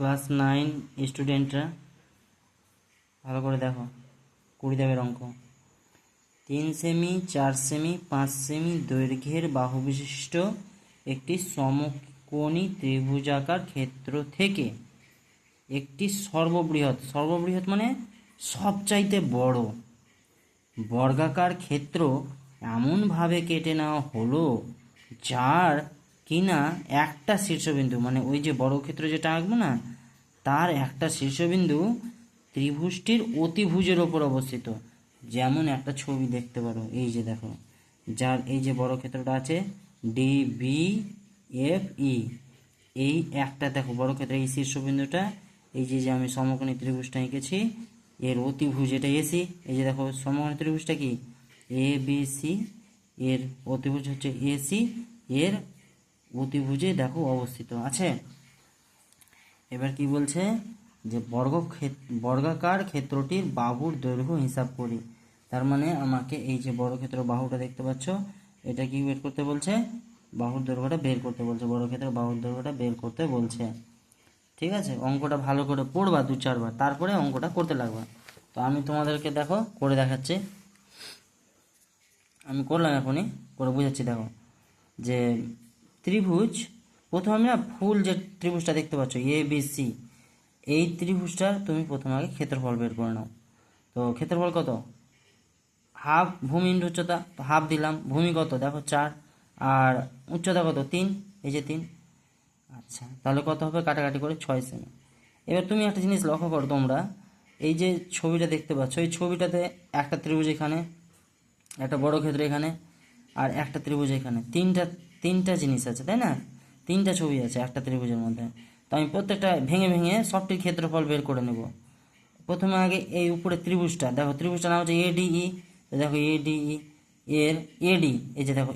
Class 9 স্টুডেন্টরা ভালো করে দেখো, 20 দাগের অঙ্ক। 3 সেমি, 4 সেমি, 5 সেমি দৈর্ঘ্যের বাহু বিশিষ্ট একটি সমকোণী ত্রিভুজাকার ক্ষেত্র থেকে একটি সর্ববৃহৎ মানে সবচাইতে বড় বর্গাকার ক্ষেত্র এমনভাবে কেটে নেওয়া হলো যার কিনা একটা শীর্ষবিন্দু, মানে ওই যে বড় ক্ষেত্র যেটা আঁকবো না, তার একটা শীর্ষবিন্দু ত্রিভুজটির অতিভুজের ওপর অবস্থিত। যেমন একটা ছবি দেখতে পারো, এই যে দেখো, যার এই যে বড় ক্ষেত্রটা আছে DBFE, এই একটা দেখো বড় ক্ষেত্র, এই শীর্ষবিন্দুটা, এই যে আমি সমকোণী ত্রিভুজটা এঁকেছি এর অতিভুজ এটা এসি, এই যে দেখো সমকোণী ত্রিভুজটা কি ABC, এর অতিভুজ হচ্ছে AC, এর অতিভুজে দেখো অবস্থিত আছে। এবার কি বলছে যে বর্গাকার ক্ষেত্রটির বাহুর দৈর্ঘ্য হিসাব করি। তার মানে আমাকে এই যে বড় ক্ষেত্র বাহুটা দেখতে পাচ্ছ, এটা কি বের করতে বলছে, বাহুর দৈর্ঘ্যটা বের করতে বলছে, বড় ক্ষেত্রের বাহুর দৈর্ঘ্যটা বের করতে বলছে। ঠিক আছে, অঙ্কটা ভালো করে পড়বা 2-4 বার, তারপরে অঙ্কটা করতে লাগবা। তো আমি তোমাদেরকে দেখো করে দেখাচ্ছি, আমি করলাম এখনই করে বুঝাচ্ছি। দেখো যে ত্রিভুজ, প্রথমে আমি না ফুল যে ত্রিভুজটা দেখতে পাচ্ছ ABC, এই ত্রিভুজটার তুমি প্রথমে আগে ক্ষেত্রফল বের করে নাও। তো ক্ষেত্রফল কত, হাফ ভূমি ইন্টু উচ্চতা, তো হাফ দিলাম। ভূমি কত দেখো 4, আর উচ্চতা কত 3, এই যে 3। আচ্ছা, তাহলে কত হবে, কাটাকাটি করে 6 সেমি। এবার তুমি একটা জিনিস লক্ষ্য করো, তোমরা এই যে ছবিটা দেখতে পাচ্ছ, এই ছবিটাতে একটা ত্রিভুজ এখানে, একটা বড় ক্ষেত্র এখানে, আর একটা ত্রিভুজ এখানে, তিনটা জিনিস আছে, তাই না? 3টা ছবি আছে একটা ত্রিভুজের মধ্যে। তো আমি প্রত্যেকটা ভেঙে ভেঙে সবটির ক্ষেত্রফল বের করে নেব। প্রথমে আগে এই উপরে ত্রিভুজটা দেখো, ত্রিভুজটার নাম হচ্ছে ADE। দেখো ADE এর AD, এই যে দেখো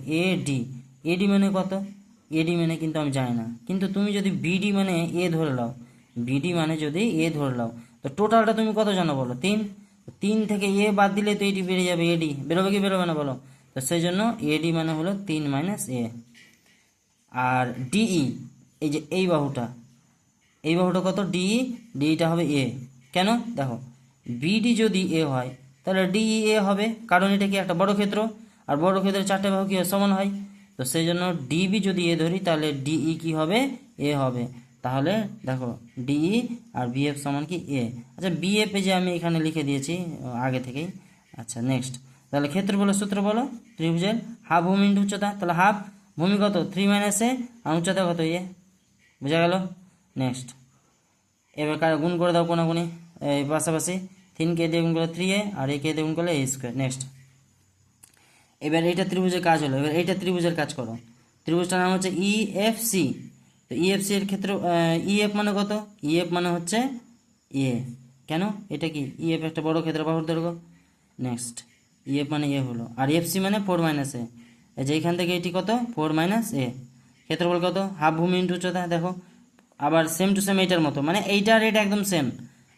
AD মানে কত, AD মানে কিন্তু আমি জানি না, কিন্তু তুমি যদি BD মানে A ধরে নাও, BD মানে যদি A ধরে নাও, তো টোটালটা তুমি কত জানো বলো, 3 থেকে A বাদ দিলে তো এটি বেরিয়ে যাবে, AD বেরোবে কি বেরোবে না বলো? তো সেই জন্য AD মানে হলো 3 মাইনাস A। আর DE, এই যে এই বাহুটা কত, ডিইটা হবে A। কেন দেখো, BD যদি A হয় তাহলে DE A হবে, কারণ এটা কি একটা বড় ক্ষেত্র, আর বড় ক্ষেত্রের 4টে বাহু কি সমান হয়। তো সেই জন্য DB যদি A ধরি তাহলে DE কি হবে, A হবে। তাহলে দেখো DE আর BF সমান কি A। আচ্ছা, BF যে আমি এখানে লিখে দিয়েছি আগে থেকেই। আচ্ছা নেক্সট, তাহলে ক্ষেত্রফলের সূত্র বলো, ত্রিভুজের হাফ ভূমি ইন্টু উচ্চতা, তাহলে হাফ ভূমি কত 3 মাইনাস A, আর উচ্চতা কত A, বুঝা গেল? নেক্সট, এবার গুণ করে দাও কোনাকুনি, এই পাশাপাশি 3কে দিয়ে গুণ করলে 3A, আর একে দিয়ে গুণ করলে A স্কোয়ার। নেক্সট, এবার এইটা ত্রিভুজের কাজ হলো, এবার এইটা ত্রিভুজের কাজ করো। ত্রিভুজটার নাম হচ্ছে EFC। তো EFC এর ক্ষেত্রে EF মানে কত, EF মানে হচ্ছে A। কেন, এটা কি EF একটা বড় ক্ষেত্র বাহুর দৈর্ঘ্য। নেক্সট, EF মানে A হলো, আর FC মানে 4 মাইনাস A, এই যে এখান থেকে এটি কত 4 মাইনাস A। ক্ষেত্রফল কত, হাফ ভূমি ইন্টু উচ্চতা। দেখো আবার সেম টু সেম এইটার মতো, মানে এইটার এটা একদম সেম।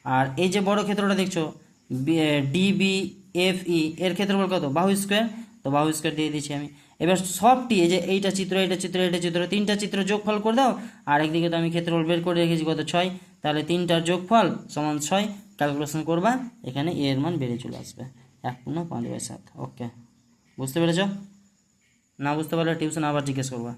আর এই যে বড় ক্ষেত্রটা দেখছো DBFE, এর ক্ষেত্রফল কত, বাহু স্কোয়ার, তো বাহু স্কোয়ার দিয়ে দিচ্ছি আমি। এবার সবটি এই যে এইটা চিত্র, এটা চিত্র, এটা চিত্র, 3টা চিত্র যোগফল করে দাও। আর একদিকে তো আমি ক্ষেত্রফল বের করে রেখেছি কত 6, তাহলে 3টার যোগফল সমান 6। ক্যালকুলেশন করবা, এখানে A এর মান বেরিয়ে চলে আসবে 1.5/7। ওকে, বুঝতে পেরেছ? না বুঝতে পারলে টিউশন আবার জিজ্ঞেস করবা।